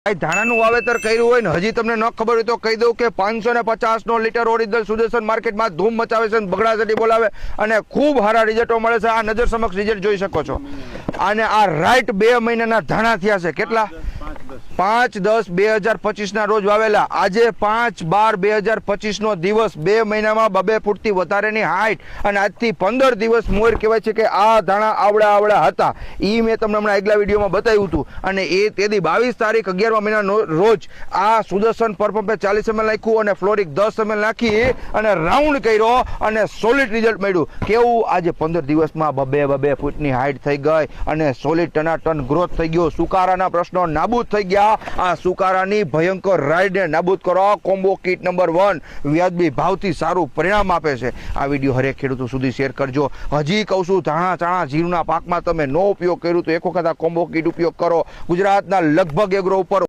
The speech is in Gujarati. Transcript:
ધાણાનું વાવેતર કર્યું હોય ને હજી તમને ન ખબર હોય તો કહી દઉં કે 550 લીટર ઓરિજિનલ સુદર્શન માર્કેટમાં ધૂમ મચાવે છે, બગડાસટી બોલાવે અને ખૂબ સારા રિઝલ્ટો મળે છે। આ નજર સમક્ષ રિઝલ્ટ જોઈ શકો છો અને આ રાઈટ 2 મહિનાના ધાણા થયા છે। કેટલા? 5/10/2025 ના રોજ વાવેલા। આજે 5/12/2025 નો દિવસ, 2 મહિનામાં 2 ફૂટથી વધારેની હાઈટ અને આજથી 15 દિવસ મોર કહેવાય છે કે આ ધાણા આવડા હતા। એ મેં તમને હમણાં આગલા વિડીયોમાં બતાવ્યું હતું અને એ તેથી 22 તારીખ 11મા મહિનાનો રોજ આ સુદર્શન પર પંપે 40 ml નાખ્યું અને ફ્લોરિક 10 ml નાખી અને રાઉન્ડ કર્યો અને સોલિડ રિઝલ્ટ મળ્યું। કેવું? આજે 15 દિવસમાં 2 ફૂટની હાઈટ થઈ ગઈ અને સોલિડ ટનાટન ગ્રોથ થઈ ગયો। સુકારાના પ્રશ્નો નાબૂદ થઈ ગયા। આ સુકારાની ભયંકર રાઈડને નાબૂદ કરો। કોમ્બો કિટ નંબર 1 વ્યાજબી ભાવથી સારું પરિણામ આપે છે। આ વિડીયો હરેક ખેડૂતો સુધી શેર કરજો। હજી કહું છું, ધાણા ચાણા જીરુના પાકમાં તમે નો ઉપયોગ કર્યું તો એક વખત આ કોમ્બો કિટ ઉપયોગ કરો। ગુજરાતના લગભગ એગ્રો ઉપર